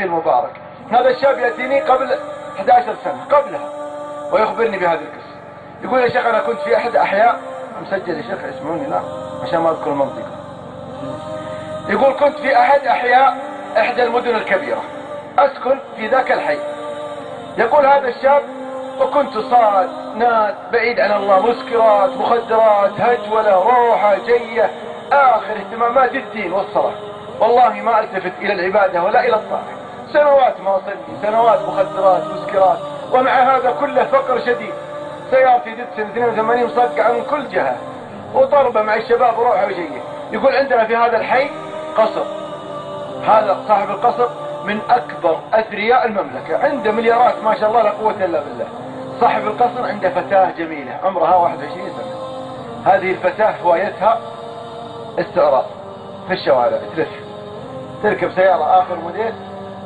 المبارك. هذا الشاب يأتيني قبل 11 سنة قبلها ويخبرني بهذه القصة. يقول يا شيخ أنا كنت في أحد أحياء، مسجل يا شيخ اسمعوني لا عشان ما أذكر المنطقة. يقول كنت في أحد أحياء إحدى المدن الكبيرة أسكن في ذاك الحي. يقول هذا الشاب وكنت صاد ناد بعيد عن الله، مسكرات مخدرات هجولة روحة جية، آخر اهتمامات الدين والصلاة. والله ما التفت إلى العبادة ولا إلى الطاعة، سنوات ما أصلي، سنوات مخدرات مسكرات، ومع هذا كله فقر شديد. سيارتي دتسن 82 مصقعة من كل جهة وطربة مع الشباب وروحة وجية. يقول عندنا في هذا الحي قصر، هذا صاحب القصر من أكبر أثرياء المملكة، عنده مليارات ما شاء الله لا قوة إلا بالله. صاحب القصر عنده فتاة جميلة عمرها 21 سنة. هذه الفتاة هوايتها استعراض في الشوارع، تركب سيارة آخر موديل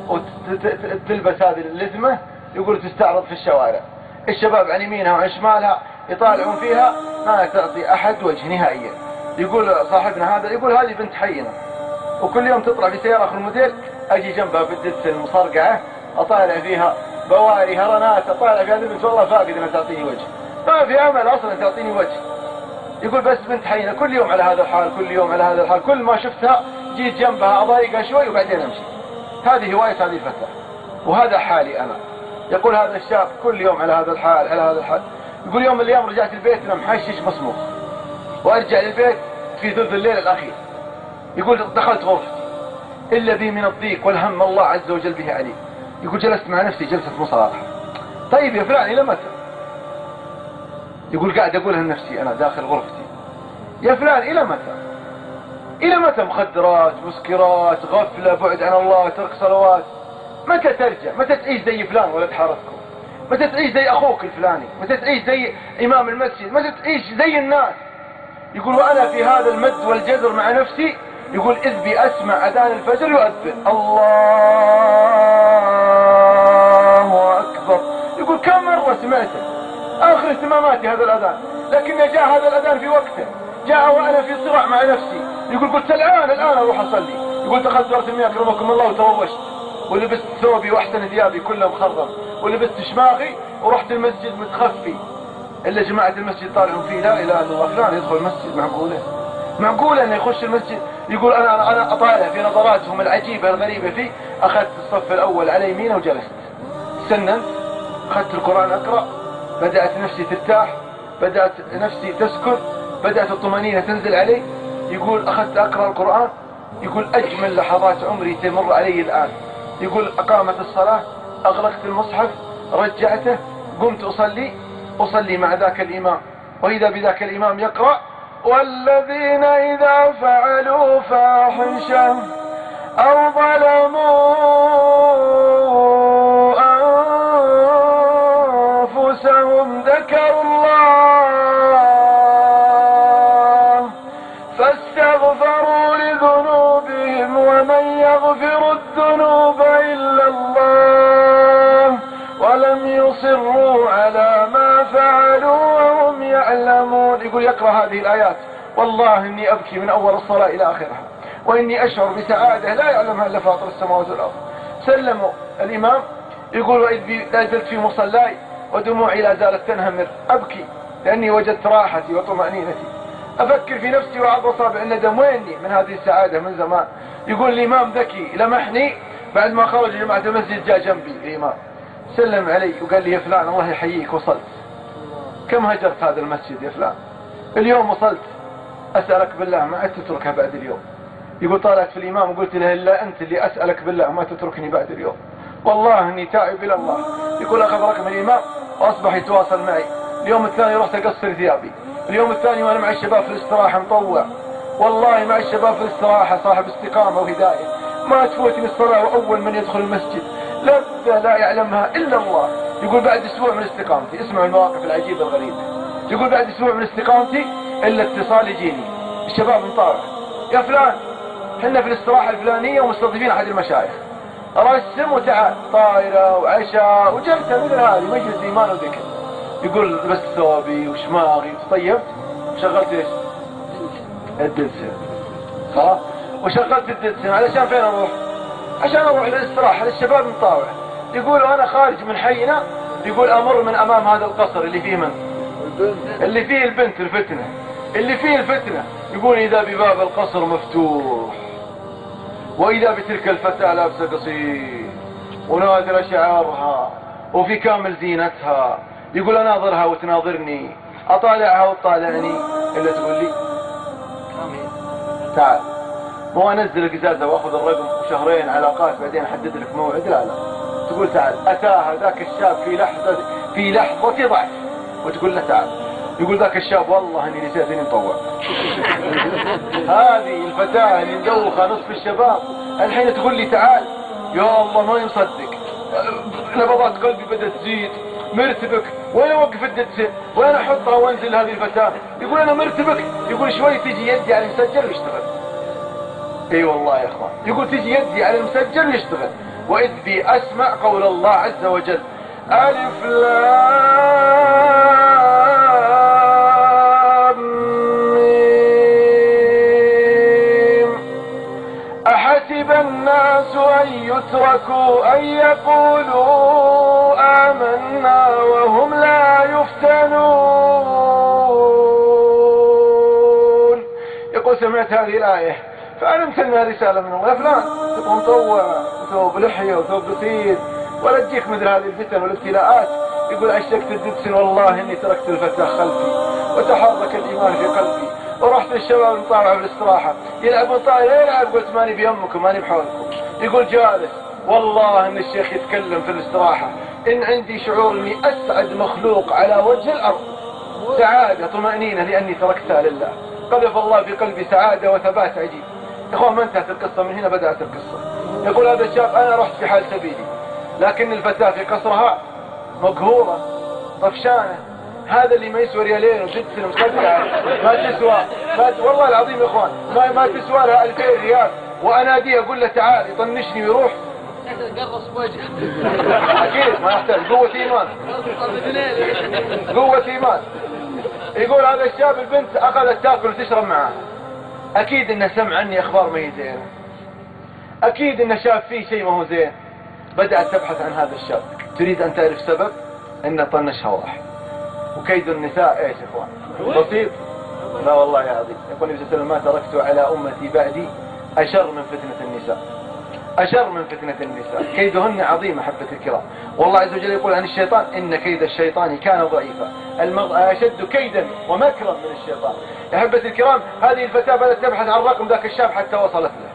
وتلبس هذه اللثمة، يقول تستعرض في الشوارع. الشباب عن يمينها وعن شمالها يطالعون فيها، ما تعطي أحد وجه نهائيا. يقول صاحبنا هذا، يقول هذه بنت حينا وكل يوم تطلع في سيارة آخر موديل، أجي جنبها بالدس المصرقعة أطالع فيها بواري هرنات، أطالع في هذه البنت والله فاقد أنها تعطيني وجه، ما في أمل أصلا تعطيني وجه. يقول بس بنت حينا كل يوم على هذا الحال، كل يوم على هذا الحال، كل ما شفتها جيت جنبها أضايقها شوي وبعدين أمشي. هذه هواية هذه الفتاة وهذا حالي أنا. يقول هذا الشاب كل يوم على هذا الحال على هذا الحال. يقول يوم من الأيام رجعت البيت أنا محشش مصموخ، وأرجع للبيت في ثلث الليل الأخير. يقول دخلت غرفتي إلا بي من الضيق والهم الله عز وجل به علي. يقول جلست مع نفسي جلسة مصالحة، طيب يا فلان إلى متى؟ يقول قاعد أقولها لنفسي أنا داخل غرفتي، يا فلان إلى متى؟ إلى متى مخدرات مسكرات غفلة بعد عن الله ترك صلوات؟ متى ترجع؟ متى تعيش زي فلان ولد حارتكم؟ متى تعيش زي أخوك الفلاني؟ متى تعيش زي إمام المسجد؟ متى تعيش زي الناس؟ يقول وأنا في هذا المد والجزر مع نفسي، يقول إذ بي أسمع أذان الفجر يؤذن الله أكبر. يقول كم مرة سمعته، آخر اهتماماتي هذا الأذان، لكن جاء هذا الأذان في وقته، جاء وأنا في صراع مع نفسي. يقول قلت الآن أروح أصلي. يقول تخدرت مني أكرمكم الله وتروشت ولبست ثوبي وأحسن ثيابي كلها مخرم ولبست شماغي ورحت المسجد متخفي، إلا جماعة المسجد طالعوا فيه لا إله إلا الله، فلان يدخل المسجد معقولة أنه يخش المسجد؟ يقول أنا أطالع في نظراتهم العجيبة الغريبة فيه. أخذت الصف الأول على يمينه وجلست، سننت، أخذت القرآن أقرأ، بدأت نفسي ترتاح، بدأت نفسي تسكن، بدأت الطمأنينة تنزل علي. يقول أخذت أقرأ القرآن، يقول أجمل لحظات عمري تمر علي الآن. يقول أقامت الصلاة، أغلقت المصحف، رجعته، قمت أصلي مع ذاك الإمام، وإذا بذاك الإمام يقرأ والذين إذا فعلوا فاحشة أو ظلموا أنفسهم ذكروا الله فاستغفروا لذنوبهم ومن يغفر الذنوب إلا الله ولم يصروا على ما فعلوا وهم يعلمون. يقول يقرأ هذه الآيات والله إني أبكي من أول الصلاة إلى آخرها، وإني أشعر بسعادة لا يعلمها إلا فاطر السماوات والأرض. سلموا الإمام، يقول وإذ لا زلت في مصلاي ودموعي لا زالت تنهمر، أبكي لأني وجدت راحتي وطمأنينتي، أفكر في نفسي وعض أصابع الندم ويني من هذه السعادة من زمان. يقول الإمام ذكي لمحني بعد ما خرج جماعة المسجد، جاء جنبي الإمام سلم علي وقال لي يا فلان الله يحييك وصلت، كم هجرت هذا المسجد يا فلان؟ اليوم وصلت، أسألك بالله ما تتركها بعد اليوم. يقول طالعت في الإمام وقلت له إلا أنت اللي أسألك بالله ما تتركني بعد اليوم، والله إني تائب إلى الله. يقول أخذ رقم الإمام وأصبح يتواصل معي. اليوم الثاني رحت أقصر ثيابي، اليوم الثاني وأنا مع الشباب في الاستراحة مطوع، والله مع الشباب في الاستراحة صاحب استقامة وهداية، ما تفوتني الصلاة وأول من يدخل المسجد لذة لا يعلمها إلا الله. يقول بعد أسبوع من استقامتي، اسمعوا المواقف العجيبة الغريبة، يقول بعد أسبوع من استقامتي إلا اتصال يجيني الشباب مطارع، يا فلان حنا في الاستراحة الفلانية ومستضيفين أحد المشايخ، رسم وتعال، طائرة وعشاء وجلسة مثل هذه مجلس إيمان وذكر. يقول لبست ثوبي وشماغي وطيبت وشغلت ايش؟ الدلسن، خلاص، وشغلت الدلسن علشان فين أروح؟ عشان اروح للاستراحة للشباب مطاوع. يقول انا خارج من حينا، يقول امر من امام هذا القصر اللي فيه من؟ اللي فيه البنت الفتنة، اللي فيه الفتنة. يقول اذا بباب القصر مفتوح، واذا بتلك الفتاة لابسة قصير ونادر شعرها وفي كامل زينتها. يقول اناظرها وتناظرني، اطالعها وتطالعني، الا تقول لي تعال. مو انزل القزازة واخذ الرقم وشهرين علاقات بعدين احدد لك موعد، لا لا. تقول تعال. اتاها ذاك الشاب في لحظة ضعف وتقول له تعال. يقول ذاك الشاب والله اني نسيت اني مطوع. هذه الفتاة اللي مدوخة نصف الشباب الحين تقول لي تعال. يا الله ما يصدق، نبضات قلبي بدأت تزيد، مرتبك. وين اوقف الدبسة؟ وين احطها وانزل هذه الفتاة؟ يقول انا مرتبك. يقول شوي تجي يدي على المسجل ويشتغل. اي والله يا اخوان. يقول تجي يدي على المسجل ويشتغل. واذ بي اسمع قول الله عز وجل: الف لام ميم احسب الناس ان يتركوا ان يقولوا آمنا وهم لا يفتنون. يقول سمعت هذه الآية فأنا لنا رسالة من الله: فلان تبغى مطوع وثوب لحية وثوب قصير ولا تجيك مثل هذه الفتن والابتلاءات. يقول عشقت الدبسن والله اني تركت الفتاة خلفي وتحرك الإيمان في قلبي ورحت للشباب مطاوعة بالاستراحة يلعبون طايرة. يلعب قلت ماني بيمكم ماني بحولكم. يقول جالس والله ان الشيخ يتكلم في الاستراحة ان عندي شعور اني اسعد مخلوق على وجه الارض، سعادة طمأنينة لاني تركتها لله. قذف الله في قلبي سعادة وثبات عجيب. يا اخوان ما انتهت القصة، من هنا بدأت القصة. يقول هذا الشاب انا رحت في حال سبيلي، لكن الفتاة في قصرها مقهورة طفشانة. هذا اللي ما يسوى ريالين وجدسن مصدقة ما تسوى، والله العظيم يا اخوان ما تسوى لها 2000 ريال. واناديه اقول له تعال يطنشني ويروح. قرص بوجهه. اكيد ما يحتاج قوة ايمان، قوة ايمان. يقول هذا الشاب البنت اخذت تاكل وتشرب معاه، اكيد انه سمع عني اخبار ما هي زينة، اكيد انه شاف فيه شيء ما هو زين. بدأت تبحث عن هذا الشاب، تريد ان تعرف سبب انه طنشها وراح. وكيد النساء ايش يا اخوان؟ بسيط؟ لا والله يا عظيم. يقول النبي صلى الله عليه وسلم: ما تركت على امتي بعدي اشر من فتنة النساء، اشر من فتنة النساء، كيدهن عظيم. احبة الكرام، والله عز وجل يقول عن الشيطان: ان كيد الشيطان كان ضعيفا، المرأة اشد كيدا ومكرا من الشيطان. يا احبة الكرام، هذه الفتاة بدأت تبحث عن رقم ذاك الشاب حتى وصلت له.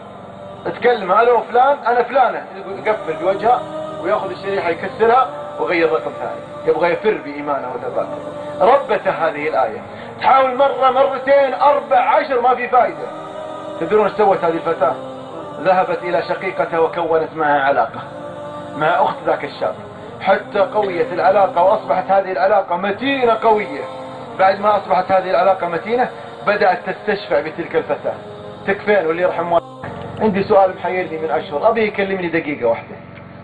تكلم: الو فلان، انا فلانة. يقفل بوجهها وياخذ الشريحة يكسرها ويغير رقم ثاني. يبغى يفر بإيمانه وثباته. ربته هذه الآية. تحاول مرة مرتين 14 ما في فائدة. تدرون ايش سوت هذه الفتاة؟ ذهبت إلى شقيقتها وكونت معها علاقة مع أخت ذاك الشاب حتى قويت العلاقة وأصبحت هذه العلاقة متينة قوية. بعد ما أصبحت هذه العلاقة متينة بدأت تستشفع بتلك الفتاة. تكفين واللي يرحم والدك. عندي سؤال محيرني من أشهر، أبي يكلمني دقيقة واحدة.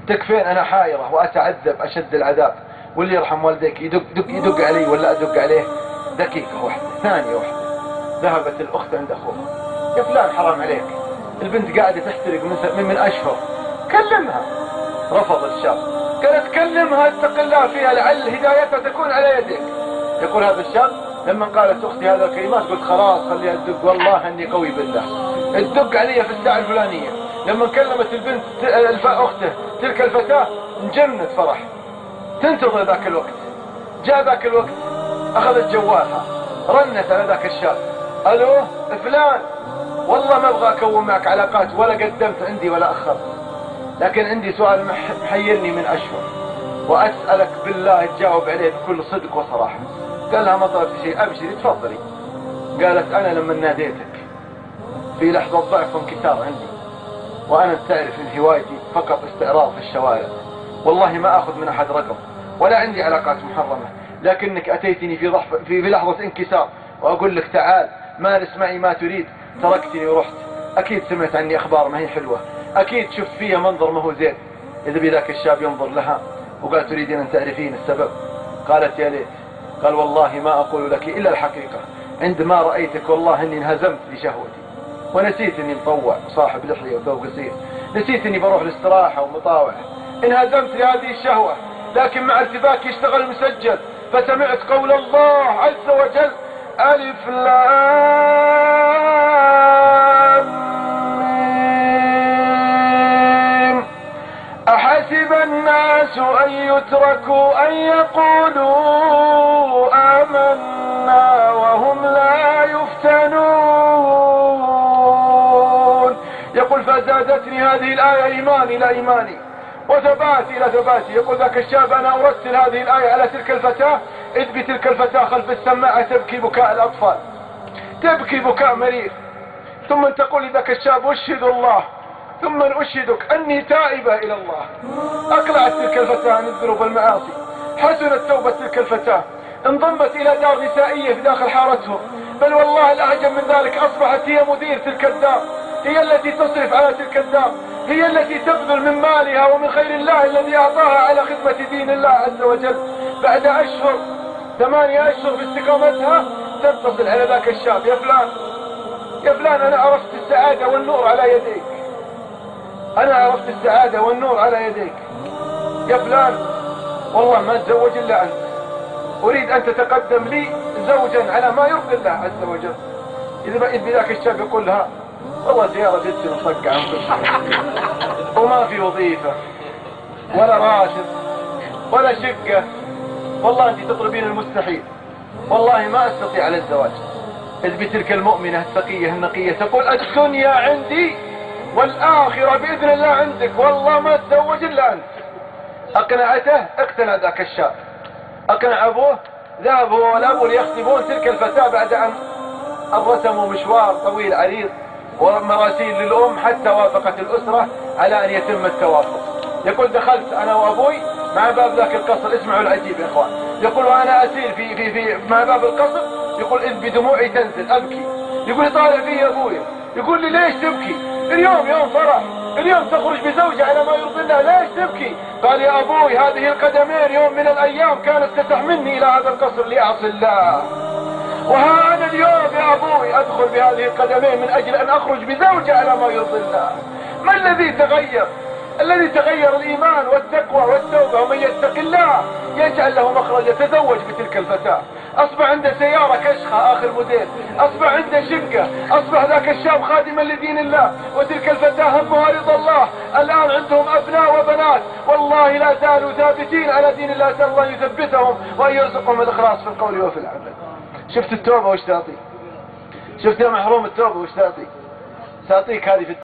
تكفين أنا حايرة وأتعذب أشد العذاب، واللي يرحم والديك يدق علي ولا أدق عليه. دقيقة واحدة، ثانية واحدة. ذهبت الأخت عند أخوها: يا فلان حرام عليك، البنت قاعدة تحترق من أشهر، كلمها. رفض الشاب، قالت كلمها اتق الله فيها لعل هدايتها تكون على يدك. يقول هذا الشاب: لما قالت أختي هذا الكلمات قلت خلاص خليها تدق، والله أني قوي بالله. تدق علي في الساعة الفلانية. لما كلمت البنت أخته تلك الفتاة انجنت فرح، تنتظر ذاك الوقت. جاء ذاك الوقت أخذت جوالها، رنت على ذاك الشاب: ألو فلان، والله ما أبغى أكون معك علاقات ولا قدمت عندي ولا أخرت، لكن عندي سؤال محيرني من أشهر وأسألك بالله تجاوب عليه بكل صدق وصراحة. قال لها: ما طلبت شيء، أبشري تفضلي. قالت: أنا لما ناديتك في لحظة ضعف وانكسار عندي، وأنا تعرف إن هوايتي فقط استعراض في الشوارع، والله ما أخذ من أحد رقم ولا عندي علاقات محرمة، لكنك أتيتني في لحظة انكسار وأقول لك تعال مارس معي ما تريد، تركتني ورحت. أكيد سمعت عني أخبار ما هي حلوة، أكيد شفت فيها منظر ما هو زين. إذا بذاك الشاب ينظر لها وقال: تريدين أن تعرفين السبب؟ قالت: يا ليت. قال: والله ما أقول لك إلا الحقيقة، عندما رأيتك والله أني انهزمت لشهوتي ونسيت أني مطوع وصاحب لحية وثوب قصير. نسيت اني بروح الاستراحة ومطاوع، انهزمت لهذه الشهوة، لكن مع ارتباك يشتغل مسجل، فسمعت قول الله عز وجل: ألف لام ميم أحسب الناس أن يتركوا أن يقولوا آمنا وهم لا يفتنون. يقول: فزادتني هذه الآية إيمان إلى إيماني وثبات إلى ثباتي. يقول ذاك الشاب: أنا أرسل هذه الآية على تلك الفتاة، إذ بتلك الفتاة خلف السماعة تبكي بكاء الأطفال، تبكي بكاء مرير، ثم تقول لذاك الشاب: أشهد الله ثم أشهدك أني تائبة إلى الله. أقلعت تلك الفتاة عن الذنوب والمعاصي، حسنت توبة تلك الفتاة، انضمت إلى دار نسائية في داخل حارتهم، بل والله الأعجب من ذلك أصبحت هي مدير تلك الدار، هي التي تصرف على تلك الدار، هي التي تبذل من مالها ومن خير الله الذي أعطاها على خدمة دين الله عز وجل. بعد أشهر 8 أشهر في استقامتها تتصل على ذاك الشاب: يا فلان يا فلان، أنا عرفت السعادة والنور على يديك، أنا عرفت السعادة والنور على يديك يا فلان، والله ما أتزوج إلا أنت، أريد أن تتقدم لي زوجا على ما يرضي الله عز وجل. إذا ذاك الشاب يقول لها: والله زيارة جدتي مصقعة وما في وظيفة ولا راتب ولا شقة، والله أنت تطلبين المستحيل، والله ما أستطيع على الزواج. إذ بتلك المؤمنة التقية النقية تقول: الدنيا عندي والآخرة بإذن الله عندك، والله ما أتزوج إلا أنت. أقنعته، اقتنع ذاك الشاب، أقنع أبوه، ذهب هو والأب ليخطبون تلك الفتاة بعد أن رسموا مشوار طويل عريض ومراسيل للأم حتى وافقت الأسرة على أن يتم التوافق. يقول: دخلت أنا وأبوي مع باب ذاك القصر، اسمعوا العجيب يا إخوان، يقول: وأنا أسير في مع باب القصر، يقول: إذ بدموعي تنزل أبكي. يقول: طالع في أبوي، يقول لي: ليش تبكي؟ اليوم يوم فرح، اليوم تخرج بزوجة على ما يرضي الله، ليش تبكي؟ قال: يا أبوي، هذه القدمين يوم من الأيام كانت تتحملني إلى هذا القصر لأعصي الله، وها أنا اليوم يا أبوي أدخل بهذه القدمين من أجل أن أخرج بزوجة على ما يرضي الله. ما الذي تغير؟ الذي تغير الإيمان والتقوى والتوبة، ومن يتق الله يجعل له مخرجا. تزوج بتلك الفتاة، أصبح عنده سيارة كشخة آخر موديل، أصبح عنده شقة، أصبح ذاك الشاب خادما لدين الله، وتلك الفتاة همها رضا الله. الآن عندهم أبناء وبنات، والله لا زالوا ثابتين على دين الله، أسأل الله يثبتهم وأن يرزقهم الإخلاص في القول وفي العمل. شفت التوبة وش تعطي؟ شفت يا محروم التوبة وش تعطي؟ تعطيك هذه في